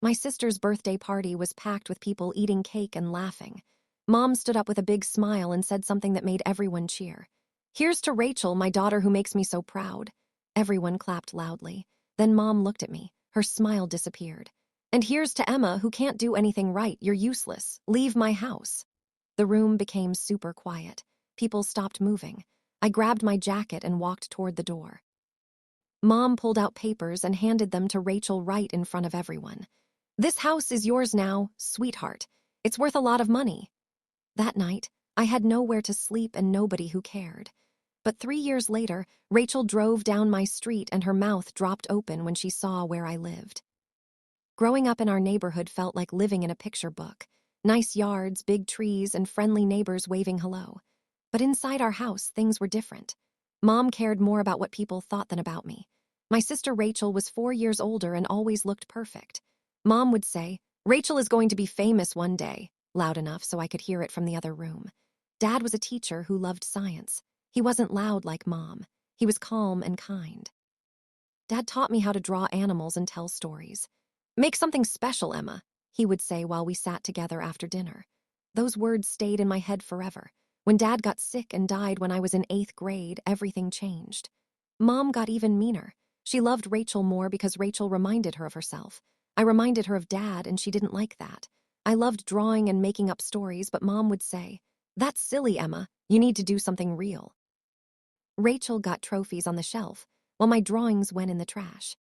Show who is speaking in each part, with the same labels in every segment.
Speaker 1: My sister's birthday party was packed with people eating cake and laughing. Mom stood up with a big smile and said something that made everyone cheer. "Here's to Rachel, my daughter who makes me so proud." Everyone clapped loudly. Then Mom looked at me. Her smile disappeared. "And here's to Emma, who can't do anything right. You're useless. Leave my house." The room became super quiet. People stopped moving. I grabbed my jacket and walked toward the door. Mom pulled out papers and handed them to Rachel right in front of everyone. "This house is yours now, sweetheart. It's worth a lot of money." That night, I had nowhere to sleep and nobody who cared. But 3 years later, Rachel drove down my street and her mouth dropped open when she saw where I lived. Growing up in our neighborhood felt like living in a picture book. Nice yards, big trees, and friendly neighbors waving hello. But inside our house, things were different. Mom cared more about what people thought than about me. My sister Rachel was 4 years older and always looked perfect. Mom would say, "Rachel is going to be famous one day," loud enough so I could hear it from the other room. Dad was a teacher who loved science. He wasn't loud like Mom. He was calm and kind. Dad taught me how to draw animals and tell stories. "Make something special, Emma," he would say while we sat together after dinner. Those words stayed in my head forever. When Dad got sick and died when I was in 8th grade, everything changed. Mom got even meaner. She loved Rachel more because Rachel reminded her of herself. I reminded her of Dad, and she didn't like that. I loved drawing and making up stories, but Mom would say, "That's silly, Emma. You need to do something real." Rachel got trophies on the shelf, while my drawings went in the trash.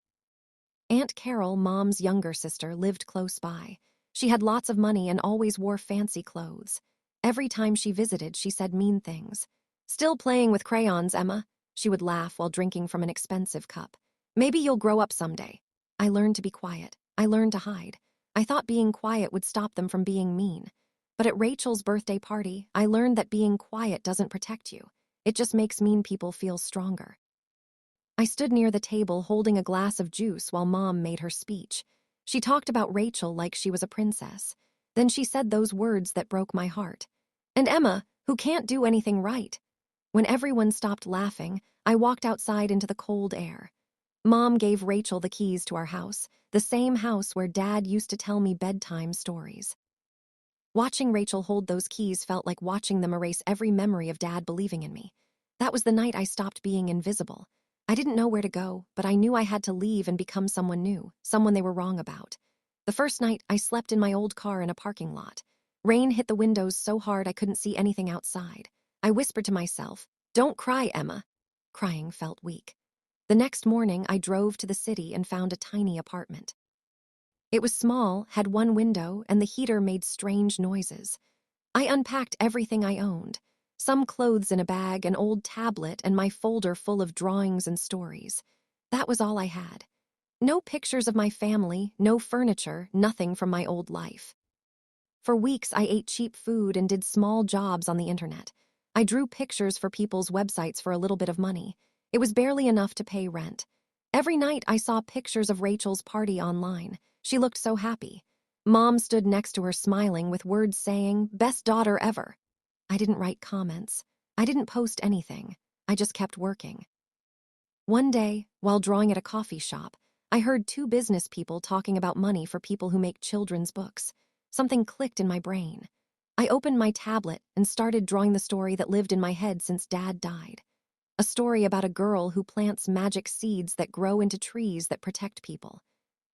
Speaker 1: Aunt Carol, Mom's younger sister, lived close by. She had lots of money and always wore fancy clothes. Every time she visited, she said mean things. "Still playing with crayons, Emma?" She would laugh while drinking from an expensive cup. "Maybe you'll grow up someday." I learned to be quiet. I learned to hide. I thought being quiet would stop them from being mean. But at Rachel's birthday party, I learned that being quiet doesn't protect you. It just makes mean people feel stronger. I stood near the table holding a glass of juice while Mom made her speech. She talked about Rachel like she was a princess. Then she said those words that broke my heart. "And Emma, who can't do anything right." When everyone stopped laughing, I walked outside into the cold air. Mom gave Rachel the keys to our house, the same house where Dad used to tell me bedtime stories. Watching Rachel hold those keys felt like watching them erase every memory of Dad believing in me. That was the night I stopped being invisible. I didn't know where to go, but I knew I had to leave and become someone new, someone they were wrong about. The first night, I slept in my old car in a parking lot. Rain hit the windows so hard I couldn't see anything outside. I whispered to myself, "Don't cry, Emma." Crying felt weak. The next morning, I drove to the city and found a tiny apartment. It was small, had one window, and the heater made strange noises. I unpacked everything I owned. Some clothes in a bag, an old tablet, and my folder full of drawings and stories. That was all I had. No pictures of my family, no furniture, nothing from my old life. For weeks, I ate cheap food and did small jobs on the internet. I drew pictures for people's websites for a little bit of money. It was barely enough to pay rent. Every night, I saw pictures of Rachel's party online. She looked so happy. Mom stood next to her smiling with words saying, "Best daughter ever." I didn't write comments. I didn't post anything. I just kept working. One day, while drawing at a coffee shop, I heard two business people talking about money for people who make children's books. Something clicked in my brain. I opened my tablet and started drawing the story that lived in my head since Dad died. A story about a girl who plants magic seeds that grow into trees that protect people.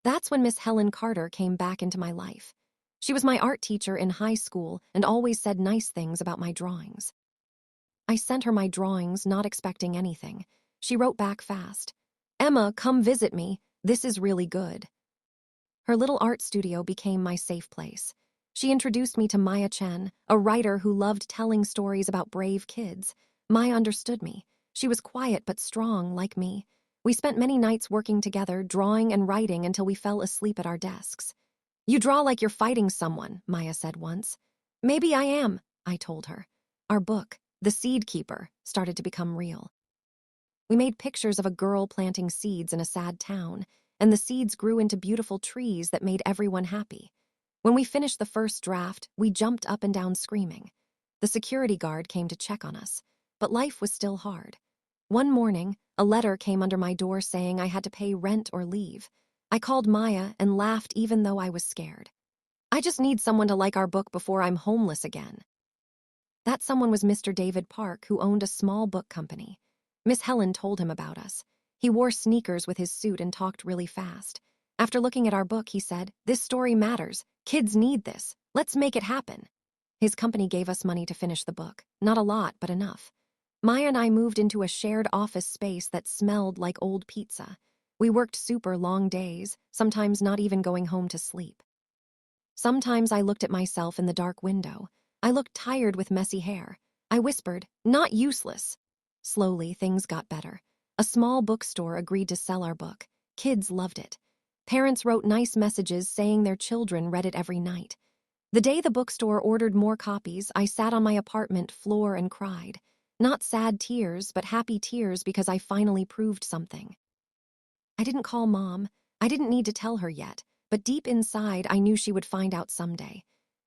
Speaker 1: That's when Miss Helen Carter came back into my life. She was my art teacher in high school and always said nice things about my drawings. I sent her my drawings, not expecting anything. She wrote back fast. "Emma, come visit me. This is really good." Her little art studio became my safe place. She introduced me to Maya Chen, a writer who loved telling stories about brave kids. Maya understood me. She was quiet but strong, like me. We spent many nights working together, drawing and writing until we fell asleep at our desks. "You draw like you're fighting someone," Maya said once. "Maybe I am," I told her. Our book, The Seed Keeper, started to become real. We made pictures of a girl planting seeds in a sad town, and the seeds grew into beautiful trees that made everyone happy. When we finished the first draft, we jumped up and down screaming. The security guard came to check on us, but life was still hard. One morning, a letter came under my door saying I had to pay rent or leave. I called Maya and laughed even though I was scared. I just need someone to like our book before I'm homeless again. That someone was Mr. David Park, who owned a small book company. Miss Helen told him about us. He wore sneakers with his suit and talked really fast. After looking at our book, he said, "This story matters. Kids need this. Let's make it happen." His company gave us money to finish the book. Not a lot, but enough. Maya and I moved into a shared office space that smelled like old pizza. We worked super long days, sometimes not even going home to sleep. Sometimes I looked at myself in the dark window. I looked tired with messy hair. I whispered, "Not useless." Slowly, things got better. A small bookstore agreed to sell our book. Kids loved it. Parents wrote nice messages saying their children read it every night. The day the bookstore ordered more copies, I sat on my apartment floor and cried. Not sad tears, but happy tears because I finally proved something. I didn't call Mom. I didn't need to tell her yet, but deep inside, I knew she would find out someday.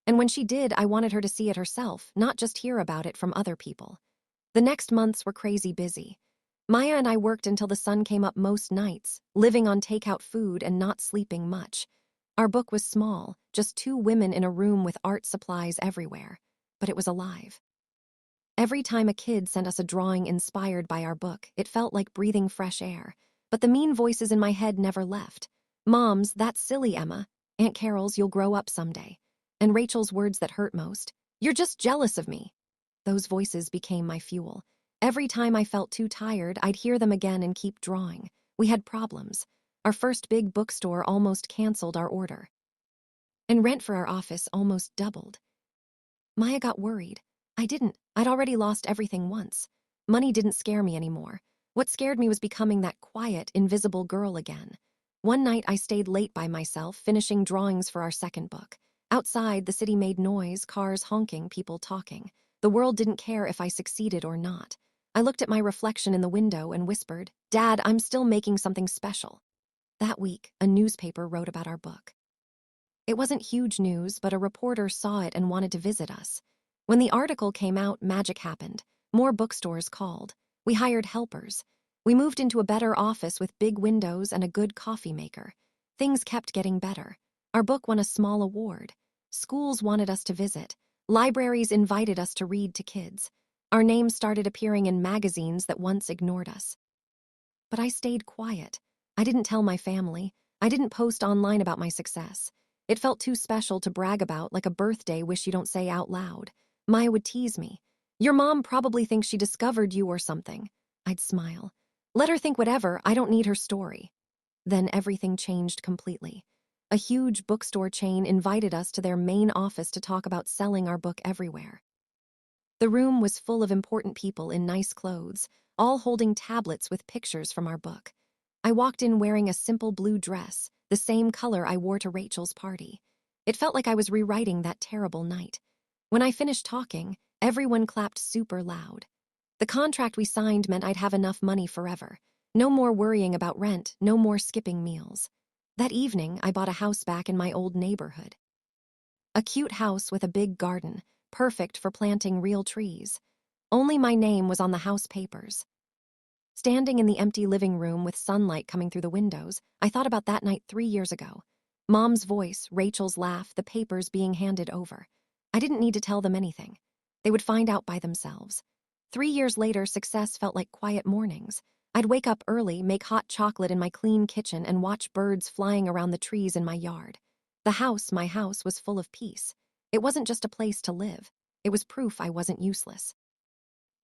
Speaker 1: And when she did, I wanted her to see it herself, not just hear about it from other people. The next months were crazy busy. Maya and I worked until the sun came up most nights, living on takeout food and not sleeping much. Our book was small, just two women in a room with art supplies everywhere, but it was alive. Every time a kid sent us a drawing inspired by our book, it felt like breathing fresh air. But the mean voices in my head never left. Mom's, "That's silly, Emma." Aunt Carol's, "You'll grow up someday." And Rachel's words that hurt most, "You're just jealous of me." Those voices became my fuel. Every time I felt too tired, I'd hear them again and keep drawing. We had problems. Our first big bookstore almost canceled our order. And rent for our office almost doubled. Maya got worried. I didn't. I'd already lost everything once. Money didn't scare me anymore. What scared me was becoming that quiet, invisible girl again. One night I stayed late by myself, finishing drawings for our second book. Outside, the city made noise, cars honking, people talking. The world didn't care if I succeeded or not. I looked at my reflection in the window and whispered, "Dad, I'm still making something special." That week, a newspaper wrote about our book. It wasn't huge news, but a reporter saw it and wanted to visit us. When the article came out, magic happened. More bookstores called. We hired helpers. We moved into a better office with big windows and a good coffee maker. Things kept getting better. Our book won a small award. Schools wanted us to visit. Libraries invited us to read to kids. Our names started appearing in magazines that once ignored us. But I stayed quiet. I didn't tell my family. I didn't post online about my success. It felt too special to brag about, like a birthday wish you don't say out loud. Maya would tease me. "Your mom probably thinks she discovered you or something." I'd smile. "Let her think whatever, I don't need her story." Then everything changed completely. A huge bookstore chain invited us to their main office to talk about selling our book everywhere. The room was full of important people in nice clothes, all holding tablets with pictures from our book. I walked in wearing a simple blue dress, the same color I wore to Rachel's party. It felt like I was rewriting that terrible night. When I finished talking, everyone clapped super loud. The contract we signed meant I'd have enough money forever. No more worrying about rent, no more skipping meals. That evening, I bought a house back in my old neighborhood. A cute house with a big garden, perfect for planting real trees. Only my name was on the house papers. Standing in the empty living room with sunlight coming through the windows, I thought about that night 3 years ago. Mom's voice, Rachel's laugh, the papers being handed over. I didn't need to tell them anything. They would find out by themselves. 3 years later, success felt like quiet mornings. I'd wake up early, make hot chocolate in my clean kitchen, and watch birds flying around the trees in my yard. The house, my house, was full of peace. It wasn't just a place to live. It was proof I wasn't useless.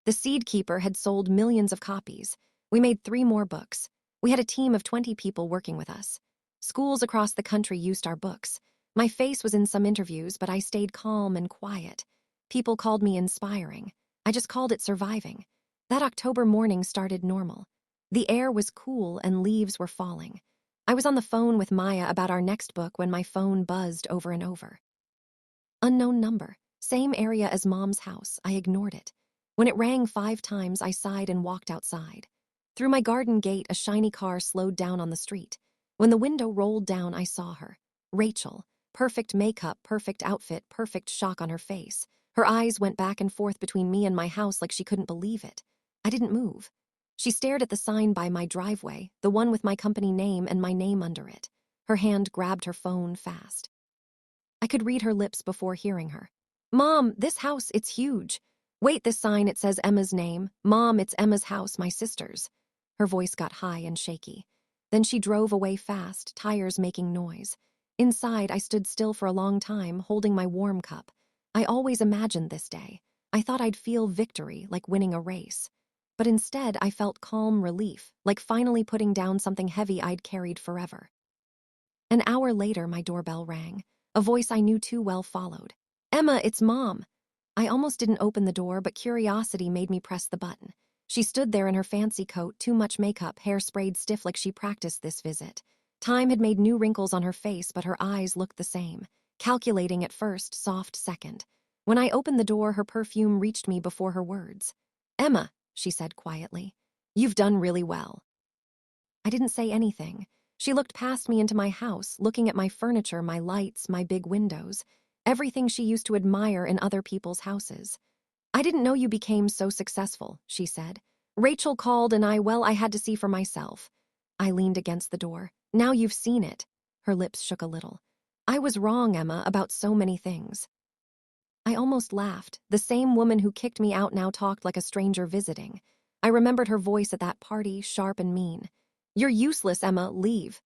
Speaker 1: The Seed Keeper had sold millions of copies. We made 3 more books. We had a team of 20 people working with us. Schools across the country used our books. My face was in some interviews, but I stayed calm and quiet. People called me inspiring. I just called it surviving. That October morning started normal. The air was cool and leaves were falling. I was on the phone with Maya about our next book when my phone buzzed over and over. Unknown number. Same area as Mom's house. I ignored it. When it rang 5 times, I sighed and walked outside. Through my garden gate, a shiny car slowed down on the street. When the window rolled down, I saw her. Rachel. Perfect makeup, perfect outfit, perfect shock on her face. Her eyes went back and forth between me and my house like she couldn't believe it. I didn't move. She stared at the sign by my driveway, the one with my company name and my name under it. Her hand grabbed her phone fast. I could read her lips before hearing her. Mom, this house, it's huge. Wait, this sign, it says Emma's name. Mom, it's Emma's house, my sister's. Her voice got high and shaky. Then she drove away fast, tires making noise. Inside, I stood still for a long time, holding my warm cup. I always imagined this day. I thought I'd feel victory, like winning a race. But instead, I felt calm relief, like finally putting down something heavy I'd carried forever. An hour later, my doorbell rang. A voice I knew too well followed. Emma, it's Mom. I almost didn't open the door, but curiosity made me press the button. She stood there in her fancy coat, too much makeup, hair sprayed stiff like she practiced this visit. Time had made new wrinkles on her face, but her eyes looked the same. Calculating at first, soft second. When I opened the door, her perfume reached me before her words. Emma, she said quietly, you've done really well. I didn't say anything. She looked past me into my house, looking at my furniture, my lights, my big windows, everything she used to admire in other people's houses. I didn't know you became so successful, she said. Rachel called and I had to see for myself. I leaned against the door. Now you've seen it. Her lips shook a little. I was wrong, Emma, about so many things. I almost laughed. The same woman who kicked me out now talked like a stranger visiting. I remembered her voice at that party, sharp and mean. You're useless, Emma, leave.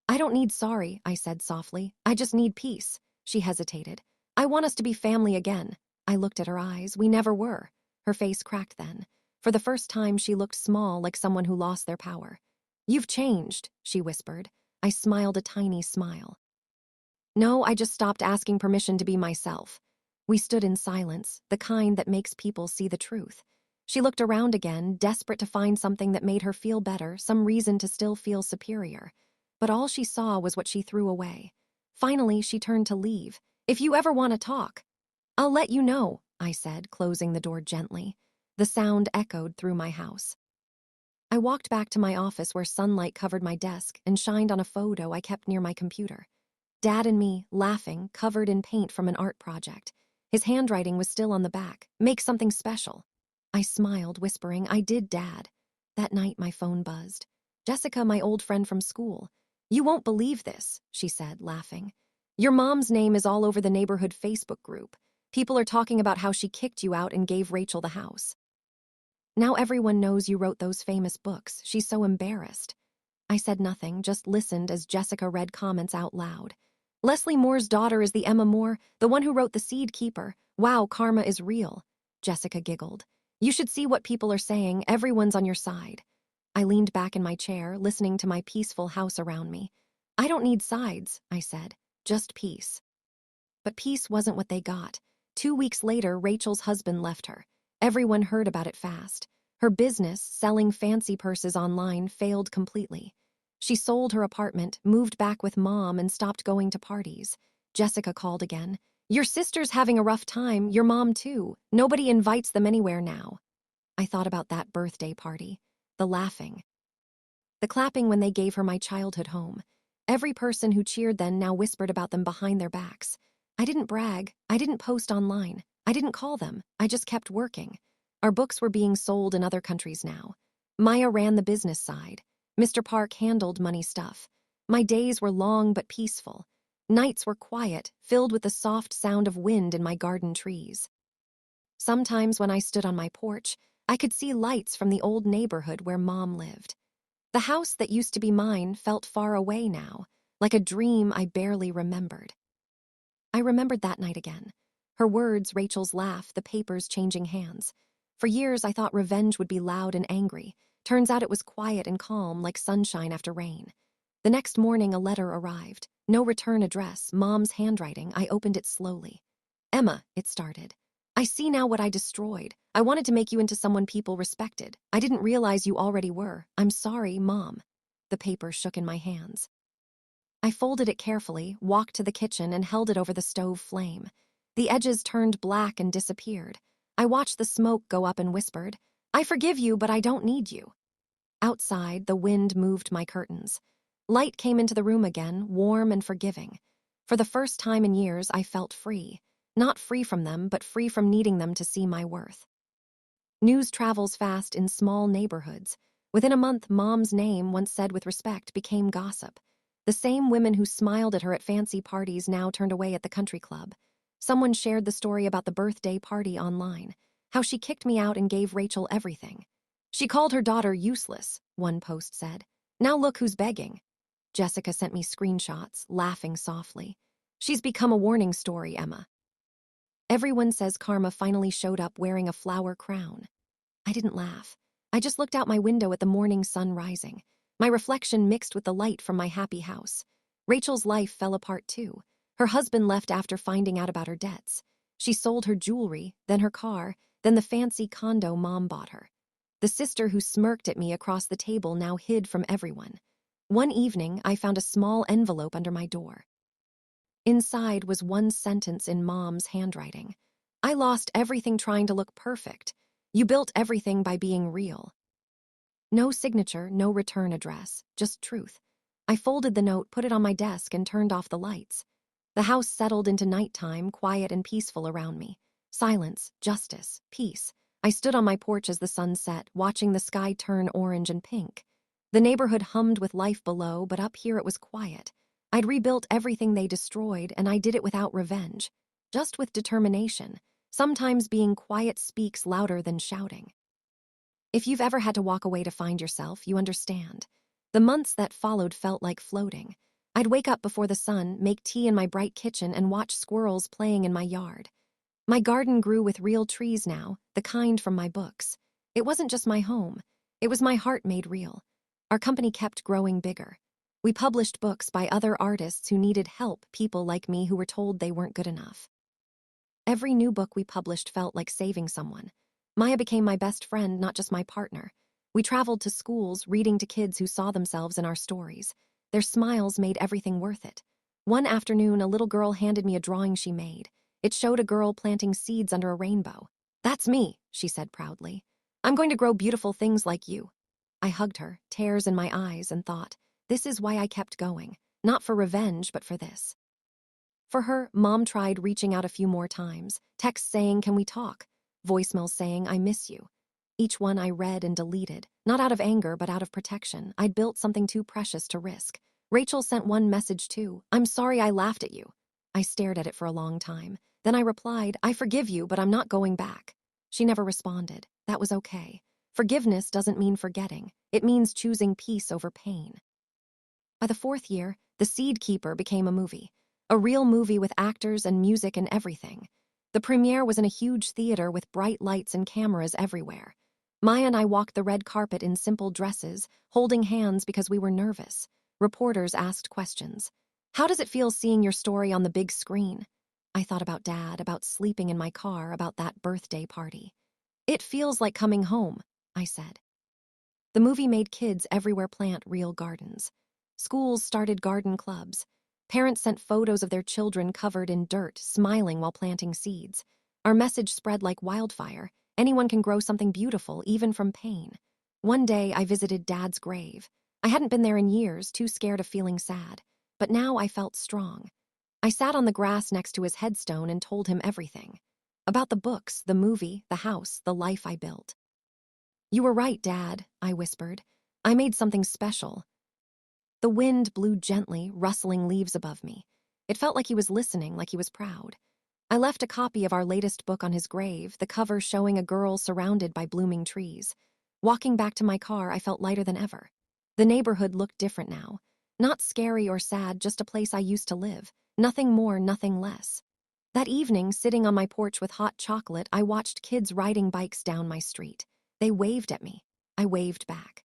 Speaker 1: I don't need sorry, I said softly. I just need peace. She hesitated. I want us to be family again. I looked at her eyes. We never were. Her face cracked then. For the first time, she looked small, like someone who lost their power. You've changed, she whispered. I smiled a tiny smile. No, I just stopped asking permission to be myself. We stood in silence, the kind that makes people see the truth. She looked around again, desperate to find something that made her feel better, some reason to still feel superior. But all she saw was what she threw away. Finally, she turned to leave. If you ever want to talk, I'll let you know, I said, closing the door gently. The sound echoed through my house. I walked back to my office where sunlight covered my desk and shined on a photo I kept near my computer. Dad and me, laughing, covered in paint from an art project. His handwriting was still on the back. Make something special. I smiled, whispering, I did, Dad. That night, my phone buzzed. Jessica, my old friend from school. You won't believe this, she said, laughing. Your mom's name is all over the neighborhood Facebook group. People are talking about how she kicked you out and gave Rachel the house. Now everyone knows you wrote those famous books. She's so embarrassed. I said nothing, just listened as Jessica read comments out loud. Leslie Moore's daughter is the Emma Moore, the one who wrote The Seed Keeper. Wow, karma is real. Jessica giggled. You should see what people are saying. Everyone's on your side. I leaned back in my chair, listening to my peaceful house around me. I don't need sides, I said. Just peace. But peace wasn't what they got. 2 weeks later, Rachel's husband left her. Everyone heard about it fast. Her business, selling fancy purses online, failed completely. She sold her apartment, moved back with Mom, and stopped going to parties. Jessica called again. Your sister's having a rough time, your mom too. Nobody invites them anywhere now. I thought about that birthday party. The laughing. The clapping when they gave her my childhood home. Every person who cheered then now whispered about them behind their backs. I didn't brag. I didn't post online. I didn't call them. I just kept working. Our books were being sold in other countries now. Maya ran the business side. Mr. Park handled money stuff. My days were long but peaceful. Nights were quiet, filled with the soft sound of wind in my garden trees. Sometimes when I stood on my porch, I could see lights from the old neighborhood where Mom lived. The house that used to be mine felt far away now, like a dream I barely remembered. I remembered that night again. Her words, Rachel's laugh, the papers changing hands. For years I thought revenge would be loud and angry. Turns out it was quiet and calm, like sunshine after rain. The next morning a letter arrived. No return address, Mom's handwriting. I opened it slowly. Emma, it started. I see now what I destroyed. I wanted to make you into someone people respected. I didn't realize you already were. I'm sorry, Mom. The paper shook in my hands. I folded it carefully, walked to the kitchen, and held it over the stove flame. The edges turned black and disappeared. I watched the smoke go up and whispered, I forgive you, but I don't need you. Outside, the wind moved my curtains. Light came into the room again, warm and forgiving. For the first time in years, I felt free. Not free from them, but free from needing them to see my worth. News travels fast in small neighborhoods. Within a month, Mom's name, once said with respect, became gossip. The same women who smiled at her at fancy parties now turned away at the country club. Someone shared the story about the birthday party online, how she kicked me out and gave Rachel everything. She called her daughter useless, one post said. Now look who's begging. Jessica sent me screenshots, laughing softly. She's become a warning story, Emma. Everyone says Karma finally showed up wearing a flower crown. I didn't laugh. I just looked out my window at the morning sun rising. My reflection mixed with the light from my happy house. Rachel's life fell apart too. Her husband left after finding out about her debts. She sold her jewelry, then her car, then the fancy condo Mom bought her. The sister who smirked at me across the table now hid from everyone. One evening, I found a small envelope under my door. Inside was one sentence in Mom's handwriting. I lost everything trying to look perfect. You built everything by being real. No signature, no return address, just truth. I folded the note, put it on my desk, and turned off the lights. The house settled into nighttime, quiet and peaceful around me. Silence, justice, peace. I stood on my porch as the sun set, watching the sky turn orange and pink. The neighborhood hummed with life below, but up here it was quiet. I'd rebuilt everything they destroyed, and I did it without revenge, just with determination. Sometimes being quiet speaks louder than shouting. If you've ever had to walk away to find yourself, you understand. The months that followed felt like floating. I'd wake up before the sun, make tea in my bright kitchen, and watch squirrels playing in my yard. My garden grew with real trees now, the kind from my books. It wasn't just my home. It was my heart made real. Our company kept growing bigger. We published books by other artists who needed help, people like me who were told they weren't good enough. Every new book we published felt like saving someone. Maya became my best friend, not just my partner. We traveled to schools, reading to kids who saw themselves in our stories. Their smiles made everything worth it. One afternoon, a little girl handed me a drawing she made. It showed a girl planting seeds under a rainbow. "That's me," she said proudly. "I'm going to grow beautiful things like you." I hugged her, tears in my eyes, and thought, this is why I kept going. Not for revenge, but for this. For her, Mom tried reaching out a few more times. Texts saying, "Can we talk?" Voicemails saying, "I miss you." Each one I read and deleted, not out of anger, but out of protection. I'd built something too precious to risk. Rachel sent one message too. "I'm sorry I laughed at you." I stared at it for a long time. Then I replied, "I forgive you, but I'm not going back." She never responded. That was okay. Forgiveness doesn't mean forgetting. It means choosing peace over pain. By the 4th year, The Seed Keeper became a movie. A real movie with actors and music and everything. The premiere was in a huge theater with bright lights and cameras everywhere. Maya and I walked the red carpet in simple dresses, holding hands because we were nervous. Reporters asked questions. "How does it feel seeing your story on the big screen?" I thought about Dad, about sleeping in my car, about that birthday party. "It feels like coming home," I said. The movie made kids everywhere plant real gardens. Schools started garden clubs. Parents sent photos of their children covered in dirt, smiling while planting seeds. Our message spread like wildfire. Anyone can grow something beautiful, even from pain. One day, I visited Dad's grave. I hadn't been there in years, too scared of feeling sad. But now I felt strong. I sat on the grass next to his headstone and told him everything. About the books, the movie, the house, the life I built. "You were right, Dad," I whispered. "I made something special." The wind blew gently, rustling leaves above me. It felt like he was listening, like he was proud. I left a copy of our latest book on his grave, the cover showing a girl surrounded by blooming trees. Walking back to my car, I felt lighter than ever. The neighborhood looked different now. Not scary or sad, just a place I used to live. Nothing more, nothing less. That evening, sitting on my porch with hot chocolate, I watched kids riding bikes down my street. They waved at me. I waved back.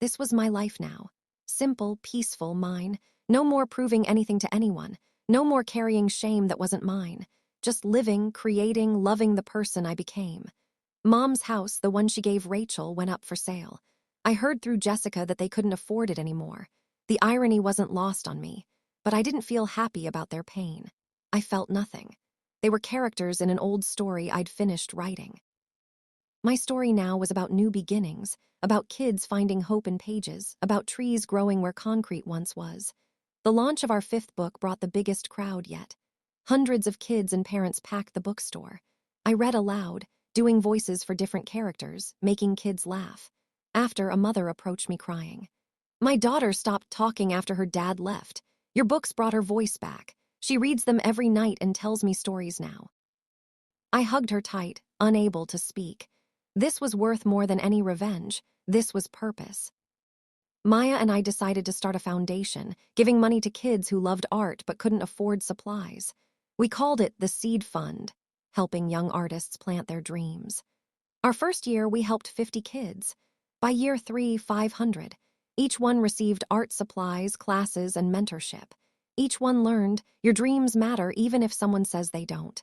Speaker 1: This was my life now. Simple, peaceful, mine. No more proving anything to anyone. No more carrying shame that wasn't mine. Just living, creating, loving the person I became. Mom's house, the one she gave Rachel, went up for sale. I heard through Jessica that they couldn't afford it anymore. The irony wasn't lost on me, but I didn't feel happy about their pain. I felt nothing. They were characters in an old story I'd finished writing. My story now was about new beginnings, about kids finding hope in pages, about trees growing where concrete once was. The launch of our 5th book brought the biggest crowd yet. Hundreds of kids and parents packed the bookstore. I read aloud, doing voices for different characters, making kids laugh. After, a mother approached me crying. My daughter stopped talking after her dad left. Your books brought her voice back. She reads them every night and tells me stories now. I hugged her tight, unable to speak. This was worth more than any revenge. This was purpose. Maya and I decided to start a foundation, giving money to kids who loved art but couldn't afford supplies. We called it the Seed Fund, helping young artists plant their dreams. Our first year, we helped 50 kids. By year 3, 500. Each one received art supplies, classes, and mentorship. Each one learned, your dreams matter even if someone says they don't.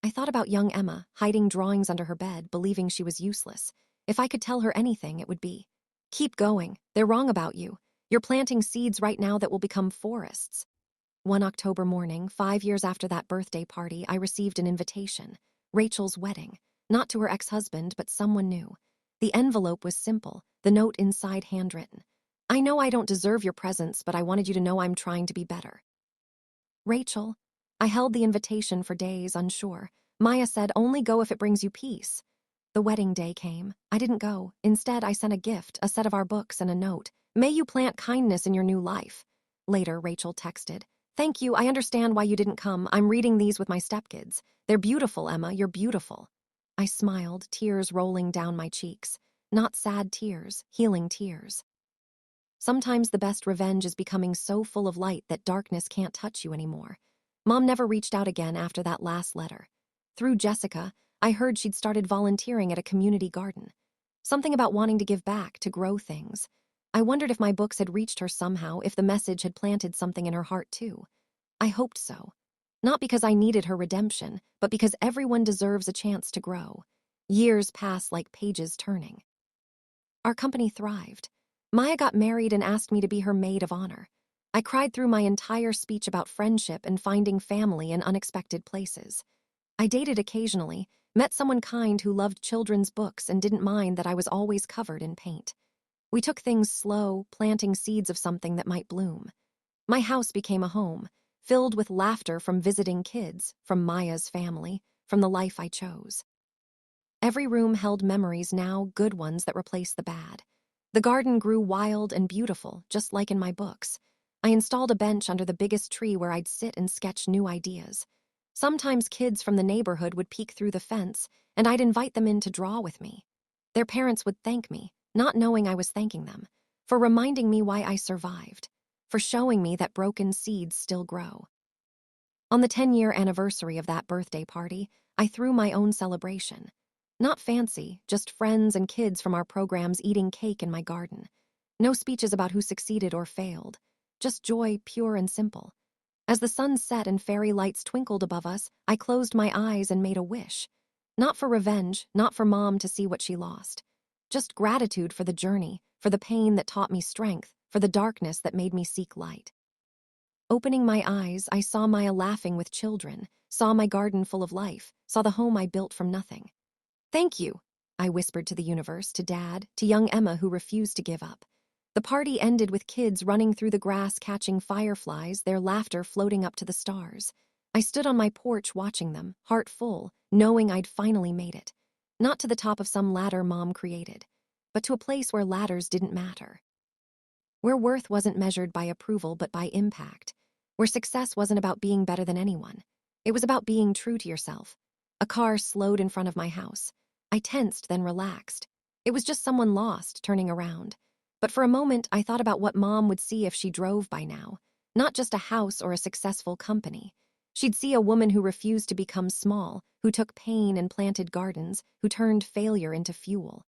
Speaker 1: I thought about young Emma, hiding drawings under her bed, believing she was useless. If I could tell her anything, it would be, keep going, they're wrong about you. You're planting seeds right now that will become forests. One October morning, 5 years after that birthday party, I received an invitation. Rachel's wedding. Not to her ex-husband, but someone new. The envelope was simple, the note inside handwritten. I know I don't deserve your presence, but I wanted you to know I'm trying to be better. Rachel. I held the invitation for days, unsure. Maya said, only go if it brings you peace. The wedding day came. I didn't go. Instead, I sent a gift, a set of our books and a note. May you plant kindness in your new life. Later, Rachel texted, thank you, I understand why you didn't come. I'm reading these with my stepkids. They're beautiful, Emma, you're beautiful. I smiled, tears rolling down my cheeks. Not sad tears, healing tears. Sometimes the best revenge is becoming so full of light that darkness can't touch you anymore. Mom never reached out again after that last letter. Through Jessica, I heard she'd started volunteering at a community garden. Something about wanting to give back, to grow things. I wondered if my books had reached her somehow, if the message had planted something in her heart too. I hoped so. Not because I needed her redemption, but because everyone deserves a chance to grow. Years passed like pages turning. Our company thrived. Maya got married and asked me to be her maid of honor. I cried through my entire speech about friendship and finding family in unexpected places. I dated occasionally, met someone kind who loved children's books and didn't mind that I was always covered in paint. We took things slow, planting seeds of something that might bloom. My house became a home, filled with laughter from visiting kids, from Maya's family, from the life I chose. Every room held memories now, good ones that replaced the bad. The garden grew wild and beautiful, just like in my books. I installed a bench under the biggest tree where I'd sit and sketch new ideas. Sometimes kids from the neighborhood would peek through the fence, and I'd invite them in to draw with me. Their parents would thank me, not knowing I was thanking them, for reminding me why I survived, for showing me that broken seeds still grow. On the 10-year anniversary of that birthday party, I threw my own celebration. Not fancy, just friends and kids from our programs eating cake in my garden. No speeches about who succeeded or failed. Just joy, pure and simple. As the sun set and fairy lights twinkled above us, I closed my eyes and made a wish. Not for revenge, not for Mom to see what she lost. Just gratitude for the journey, for the pain that taught me strength, for the darkness that made me seek light. Opening my eyes, I saw Maya laughing with children, saw my garden full of life, saw the home I built from nothing. Thank you, I whispered to the universe, to Dad, to young Emma who refused to give up. The party ended with kids running through the grass catching fireflies, their laughter floating up to the stars. I stood on my porch watching them, heart full, knowing I'd finally made it. Not to the top of some ladder Mom created, but to a place where ladders didn't matter. Where worth wasn't measured by approval but by impact. Where success wasn't about being better than anyone. It was about being true to yourself. A car slowed in front of my house. I tensed, then relaxed. It was just someone lost, turning around. But for a moment, I thought about what Mom would see if she drove by now. Not just a house or a successful company. She'd see a woman who refused to become small, who took pain and planted gardens, who turned failure into fuel.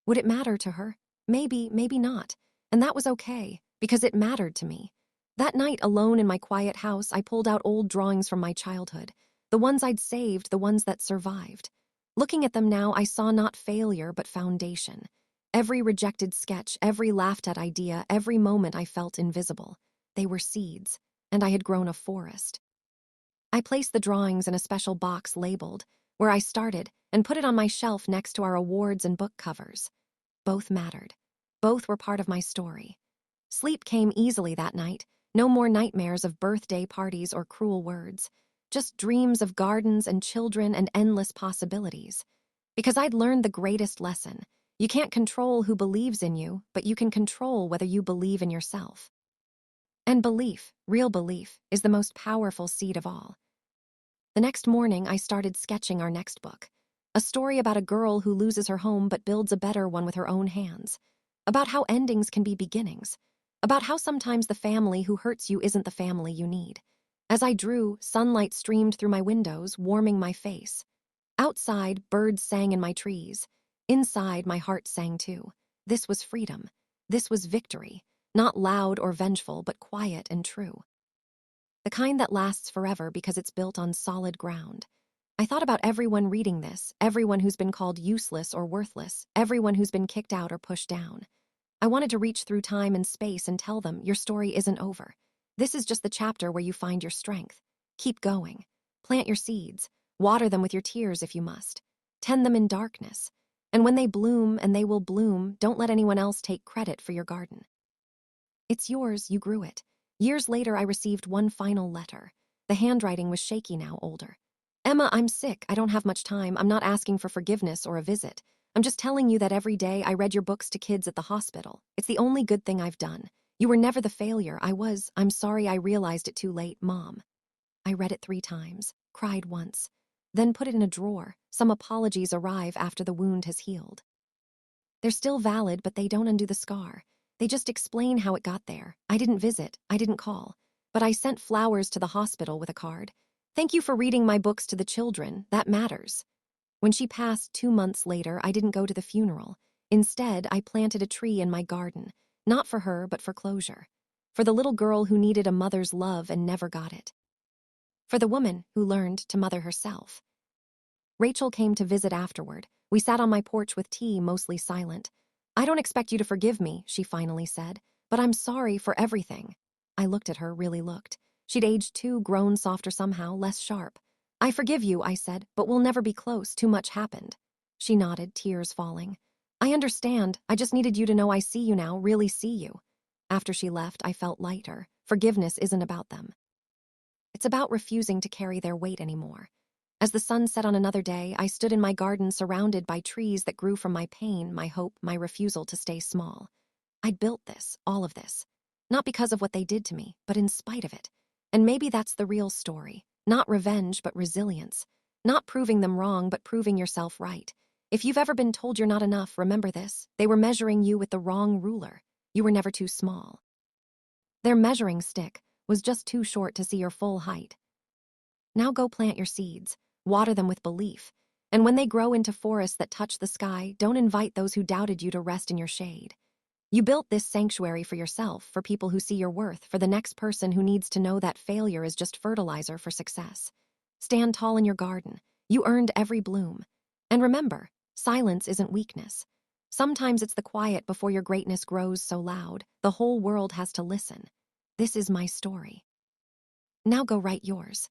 Speaker 1: Would it matter to her? Maybe, maybe not. And that was okay, because it mattered to me. That night, alone in my quiet house, I pulled out old drawings from my childhood. The ones I'd saved, the ones that survived. Looking at them now, I saw not failure, but foundation. Every rejected sketch, every laughed-at idea, every moment I felt invisible. They were seeds, and I had grown a forest. I placed the drawings in a special box labeled, where I started, and put it on my shelf next to our awards and book covers. Both mattered. Both were part of my story. Sleep came easily that night. No more nightmares of birthday parties or cruel words. Just dreams of gardens and children and endless possibilities. Because I'd learned the greatest lesson. You can't control who believes in you, but you can control whether you believe in yourself. And belief, real belief, is the most powerful seed of all. The next morning, I started sketching our next book. A story about a girl who loses her home but builds a better one with her own hands. About how endings can be beginnings. About how sometimes the family who hurts you isn't the family you need. As I drew, sunlight streamed through my windows, warming my face. Outside, birds sang in my trees. Inside, my heart sang too. This was freedom. This was victory. Not loud or vengeful, but quiet and true. The kind that lasts forever because it's built on solid ground. I thought about everyone reading this, everyone who's been called useless or worthless, everyone who's been kicked out or pushed down. I wanted to reach through time and space and tell them, your story isn't over. This is just the chapter where you find your strength. Keep going. Plant your seeds. Water them with your tears if you must. Tend them in darkness. And when they bloom, and they will bloom, don't let anyone else take credit for your garden. It's yours, you grew it. Years later, I received one final letter. The handwriting was shaky now, older. Emma, I'm sick. I don't have much time. I'm not asking for forgiveness or a visit. I'm just telling you that every day I read your books to kids at the hospital. It's the only good thing I've done. You were never the failure. I'm sorry I realized it too late, Mom. I read it 3 times, cried once, then put it in a drawer. Some apologies arrive after the wound has healed. They're still valid, but they don't undo the scar. They just explain how it got there. I didn't visit, I didn't call, but I sent flowers to the hospital with a card. Thank you for reading my books to the children. That matters. When she passed 2 months later, I didn't go to the funeral. Instead, I planted a tree in my garden, not for her, but for closure. For the little girl who needed a mother's love and never got it. For the woman who learned to mother herself. Rachel came to visit afterward. We sat on my porch with tea, mostly silent. I don't expect you to forgive me, she finally said, but I'm sorry for everything. I looked at her, really looked. She'd aged too, grown softer somehow, less sharp. I forgive you, I said, but we'll never be close. Too much happened. She nodded, tears falling. I understand. I just needed you to know I see you now, really see you. After she left, I felt lighter. Forgiveness isn't about them. It's about refusing to carry their weight anymore. As the sun set on another day, I stood in my garden surrounded by trees that grew from my pain, my hope, my refusal to stay small. I'd built this, all of this. Not because of what they did to me, but in spite of it. And maybe that's the real story. Not revenge, but resilience. Not proving them wrong, but proving yourself right. If you've ever been told you're not enough, remember this. They were measuring you with the wrong ruler. You were never too small. Their measuring stick was just too short to see your full height. Now go plant your seeds. Water them with belief. And when they grow into forests that touch the sky, don't invite those who doubted you to rest in your shade. You built this sanctuary for yourself, for people who see your worth, for the next person who needs to know that failure is just fertilizer for success. Stand tall in your garden. You earned every bloom. And remember, silence isn't weakness. Sometimes it's the quiet before your greatness grows so loud, the whole world has to listen. This is my story. Now go write yours.